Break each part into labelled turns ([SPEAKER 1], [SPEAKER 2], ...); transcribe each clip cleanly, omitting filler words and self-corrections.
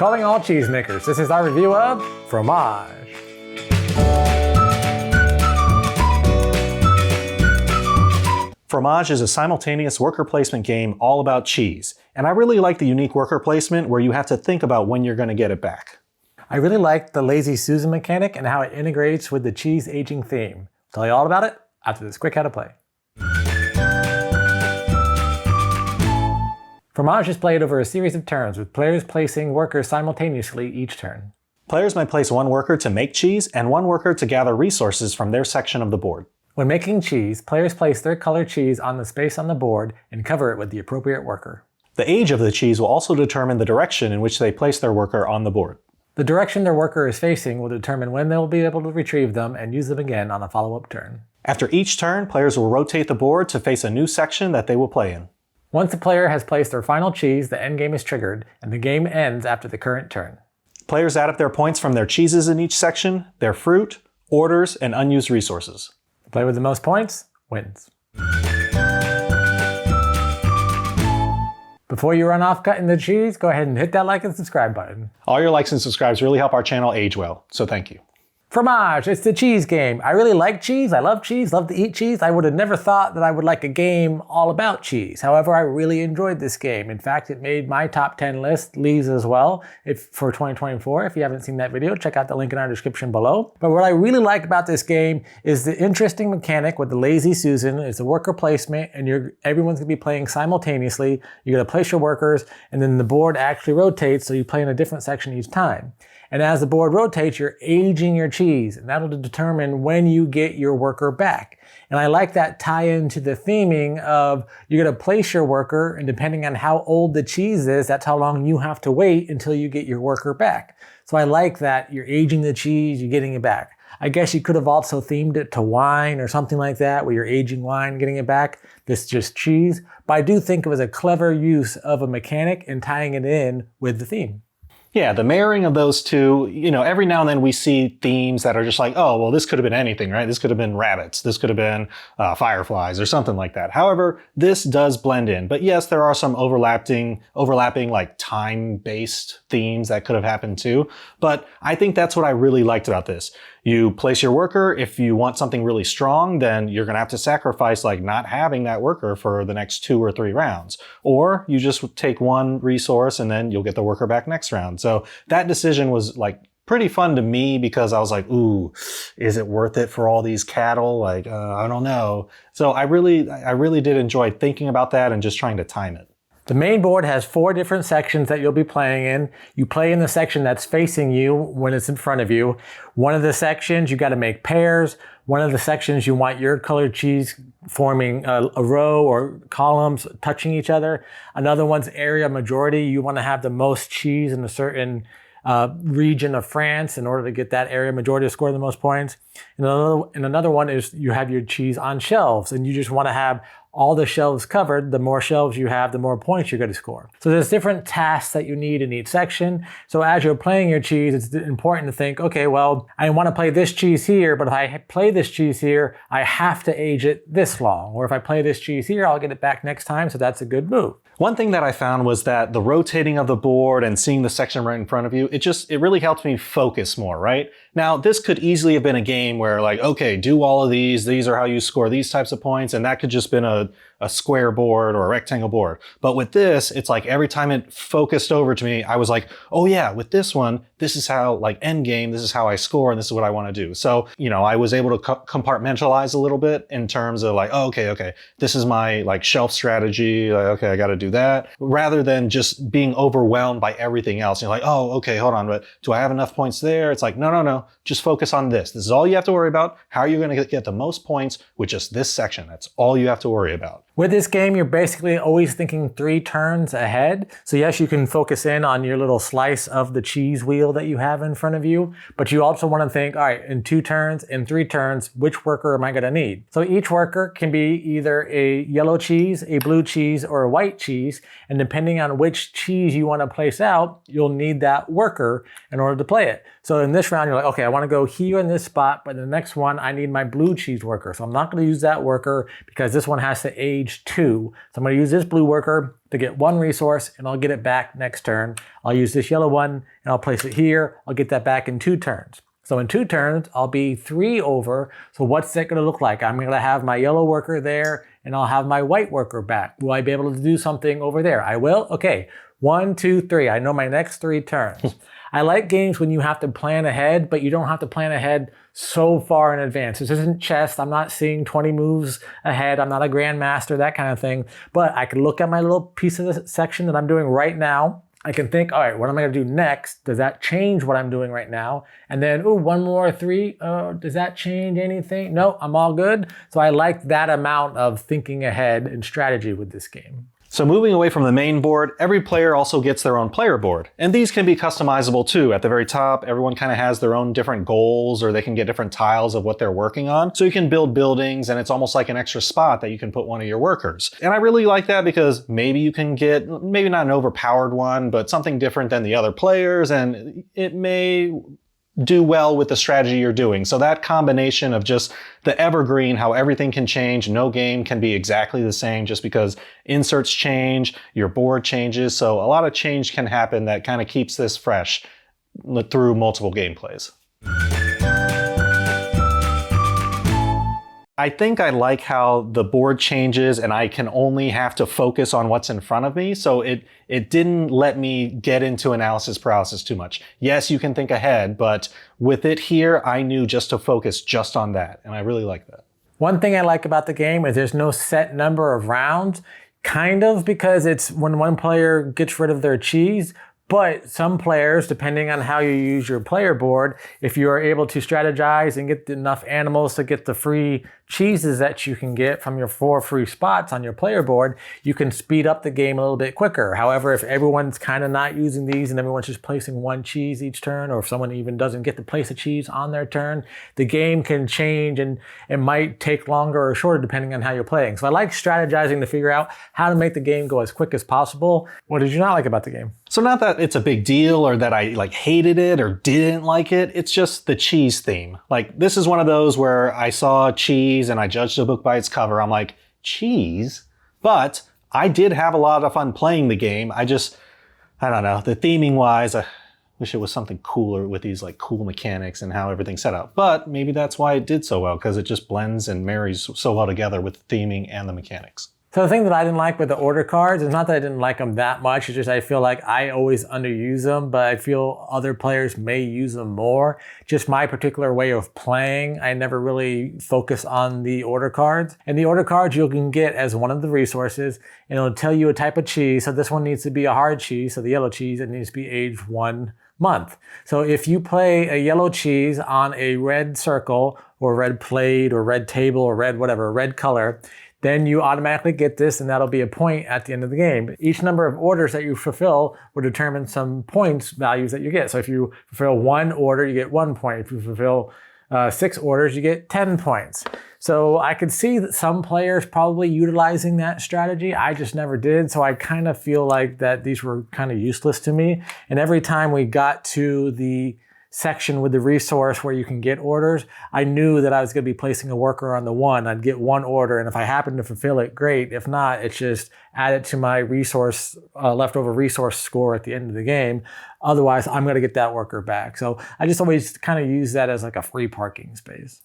[SPEAKER 1] Calling all cheesemakers, this is our review of Fromage.
[SPEAKER 2] Fromage is a simultaneous worker placement game all about cheese, and I really like the unique worker placement where you have to think about when you're going to get it back.
[SPEAKER 1] I really like the lazy Susan mechanic and how it integrates with the cheese aging theme. I'll tell you all about it after this quick how to play. Fromage is played over a series of turns, with players placing workers simultaneously each turn.
[SPEAKER 2] Players may place one worker to make cheese and one worker to gather resources from their section of the board.
[SPEAKER 1] When making cheese, players place their colored cheese on the space on the board and cover it with the appropriate worker.
[SPEAKER 2] The age of the cheese will also determine the direction in which they place their worker on the board.
[SPEAKER 1] The direction their worker is facing will determine when they will be able to retrieve them and use them again on a follow-up turn.
[SPEAKER 2] After each turn, players will rotate the board to face a new section that they will play in.
[SPEAKER 1] Once the player has placed their final cheese, the endgame is triggered, and the game ends after the current turn.
[SPEAKER 2] Players add up their points from their cheeses in each section, their fruit, orders, and unused resources.
[SPEAKER 1] The player with the most points wins. Before you run off cutting the cheese, go ahead and hit that like and subscribe button.
[SPEAKER 2] All your likes and subscribes really help our channel age well, so thank you.
[SPEAKER 1] Fromage, it's the cheese game. I really like cheese, I love to eat cheese. I would have never thought that I would like a game all about cheese. However, I really enjoyed this game. In fact, it made my top 10 list, Lee's as well, for 2024. If you haven't seen that video, check out the link in our description below. But what I really like about this game is the interesting mechanic with the lazy Susan. It's a worker placement, and everyone's gonna be playing simultaneously. You're gonna place your workers, and then the board actually rotates, so you play in a different section each time. And as the board rotates, you're aging your cheese, and that'll determine when you get your worker back. And I like that tie-in to the theming of you're gonna place your worker, and depending on how old the cheese is, that's how long you have to wait until you get your worker back. So I like that you're aging the cheese, you're getting it back. I guess you could have also themed it to wine or something like that, where you're aging wine, getting it back. This is just cheese. But I do think it was a clever use of a mechanic and tying it in with the theme.
[SPEAKER 2] Yeah, the marrying of those two, every now and then we see themes that are just like, oh, well, this could have been anything, right? This could have been rabbits. This could have been fireflies or something like that. However, this does blend in. But yes, there are some overlapping like time-based themes that could have happened too. But I think that's what I really liked about this. You place your worker. If you want something really strong, then you're going to have to sacrifice like not having that worker for the next 2 or 3 rounds. Or you just take one resource and then you'll get the worker back next round. So that decision was like pretty fun to me because I was like, ooh, is it worth it for all these cattle? Like, I don't know. So I really did enjoy thinking about that and just trying to time it.
[SPEAKER 1] The main board has 4 different sections that you'll be playing in. You play in the section that's facing you when it's in front of you. One of the sections, you got to make pairs. One of the sections, you want your colored cheese forming a row or columns touching each other. Another one's area majority. You want to have the most cheese in a certain region of France in order to get that area majority to score the most points. And another one is you have your cheese on shelves, and you just want to have all the shelves covered. The more shelves you have, the more points you're going to score. So there's different tasks that you need in each section. So as you're playing your cheese, it's important to think, okay, well, I want to play this cheese here, but if I play this cheese here, I have to age it this long. Or if I play this cheese here, I'll get it back next time. So that's a good move.
[SPEAKER 2] One thing that I found was that the rotating of the board and seeing the section right in front of you, it really helped me focus more, right? Now, this could easily have been a game where like, okay, do all of these are how you score these types of points, and that could just been a square board or a rectangle board. But with this, it's like every time it focused over to me, I was like, oh yeah, with this one, this is how like end game, this is how I score, and this is what I want to do. So, I was able to compartmentalize a little bit in terms of like, oh, okay, this is my like shelf strategy. Like, okay, I got to do that, rather than just being overwhelmed by everything else. You're like, oh, okay, hold on, but do I have enough points there? It's like, no, just focus on this. This is all you have to worry about. How are you going to get the most points with just this section? That's all you have to worry about.
[SPEAKER 1] With this game, you're basically always thinking 3 turns ahead. So yes, you can focus in on your little slice of the cheese wheel that you have in front of you, but you also want to think, all right, in 2 turns, in 3 turns, which worker am I going to need? So each worker can be either a yellow cheese, a blue cheese, or a white cheese. And depending on which cheese you want to place out, you'll need that worker in order to play it. So in this round, you're like, okay, I want to go here in this spot, but in the next one, I need my blue cheese worker. So I'm not going to use that worker because this one has to age age 2. So I'm going to use this blue worker to get 1 resource, and I'll get it back next turn. I'll use this yellow one, and I'll place it here. I'll get that back in 2 turns. So in 2 turns, I'll be 3 over. So what's that going to look like? I'm going to have my yellow worker there, and I'll have my white worker back. Will I be able to do something over there? I will? Okay. 1, 2, 3. I know my next 3 turns. I like games when you have to plan ahead, but you don't have to plan ahead so far in advance. This isn't chess. I'm not seeing 20 moves ahead. I'm not a grandmaster, that kind of thing. But I can look at my little piece of the section that I'm doing right now. I can think, all right, what am I going to do next? Does that change what I'm doing right now? And then, ooh, 1 more 3. Does that change anything? No, I'm all good. So I like that amount of thinking ahead and strategy with this game.
[SPEAKER 2] So moving away from the main board, every player also gets their own player board. And these can be customizable too. At the very top, everyone kind of has their own different goals, or they can get different tiles of what they're working on. So you can build buildings, and it's almost like an extra spot that you can put one of your workers. And I really like that because maybe you can get, maybe not an overpowered one, but something different than the other players, and it may do well with the strategy you're doing. So that combination of just the evergreen, how everything can change, no game can be exactly the same just because inserts change, your board changes. So a lot of change can happen that kind of keeps this fresh through multiple gameplays. I think I like how the board changes and I can only have to focus on what's in front of me. So it didn't let me get into analysis paralysis too much. Yes, you can think ahead, but with it here, I knew just to focus just on that. And I really like that.
[SPEAKER 1] One thing I like about the game is there's no set number of rounds, kind of, because it's when one player gets rid of their cheese. But some players, depending on how you use your player board, if you are able to strategize and get enough animals to get the free cheeses that you can get from your 4 free spots on your player board, you can speed up the game a little bit quicker. However, if everyone's kind of not using these and everyone's just placing 1 cheese each turn, or if someone even doesn't get to place a cheese on their turn, the game can change and it might take longer or shorter depending on how you're playing. So I like strategizing to figure out how to make the game go as quick as possible. What did you not like about the game?
[SPEAKER 2] So not that it's a big deal or that I hated it or didn't like it. It's just the cheese theme. Like, this is one of those where I saw cheese and I judged a book by its cover. I'm like, cheese? But I did have a lot of fun playing the game. I don't know, the theming wise, I wish it was something cooler with these cool mechanics and how everything's set up. But maybe that's why it did so well, because it just blends and marries so well together with the theming and the mechanics.
[SPEAKER 1] So the thing that I didn't like with the order cards is not that I didn't like them that much. It's just I feel like I always underuse them, but I feel other players may use them more. Just my particular way of playing, I never really focus on the order cards. And the order cards you can get as one of the resources, and it'll tell you a type of cheese. So this one needs to be a hard cheese. So the yellow cheese, it needs to be aged 1 month. So if you play a yellow cheese on a red circle or red plate or red table or red whatever, red color, then you automatically get this, and that'll be a point at the end of the game. Each number of orders that you fulfill will determine some points values that you get. So if you fulfill 1 order, you get 1 point. If you fulfill 6 orders, you get 10 points. So I could see that some players probably utilizing that strategy. I just never did. So I kind of feel like that these were kind of useless to me. And every time we got to the section with the resource where you can get orders, I knew that I was going to be placing a worker on the 1. I'd get 1 order, and if I happen to fulfill it, great. If not, it's just add it to my resource, leftover resource score at the end of the game. Otherwise, I'm going to get that worker back. So I just always kind of use that as a free parking space.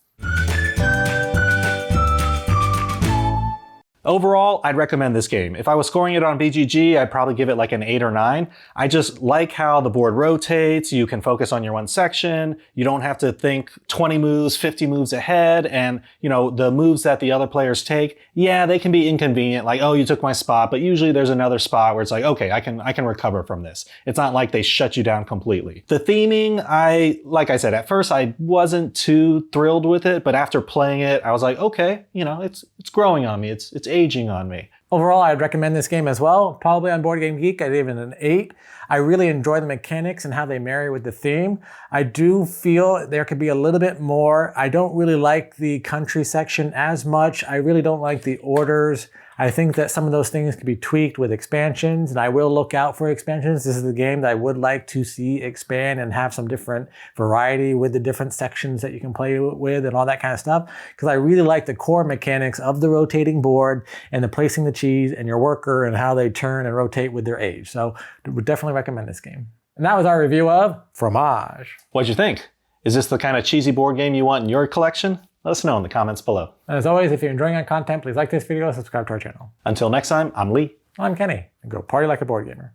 [SPEAKER 2] Overall, I'd recommend this game. If I was scoring it on BGG, I'd probably give it an 8 or 9. I just like how the board rotates. You can focus on your one section. You don't have to think 20 moves, 50 moves ahead. And, the moves that the other players take, yeah, they can be inconvenient. Like, oh, you took my spot. But usually there's another spot where it's like, okay, I can recover from this. It's not like they shut you down completely. The theming, like I said, at first I wasn't too thrilled with it. But after playing it, I was like, okay, it's growing on me. It's aging on me.
[SPEAKER 1] Overall, I'd recommend this game as well. Probably on Board Game Geek, I'd give it an 8. I really enjoy the mechanics and how they marry with the theme. I do feel there could be a little bit more. I don't really like the country section as much. I really don't like the orders. I think that some of those things can be tweaked with expansions, and I will look out for expansions. This is the game that I would like to see expand and have some different variety with the different sections that you can play with and all that kind of stuff, because I really like the core mechanics of the rotating board and the placing the cheese and your worker and how they turn and rotate with their age. So I would definitely recommend this game. And that was our review of Fromage.
[SPEAKER 2] What'd you think? Is this the kind of cheesy board game you want in your collection? Let us know in the comments below.
[SPEAKER 1] And as always, if you're enjoying our content, please like this video, subscribe to our channel.
[SPEAKER 2] Until next time, I'm Lee.
[SPEAKER 1] I'm Kenny, and go party like a board gamer.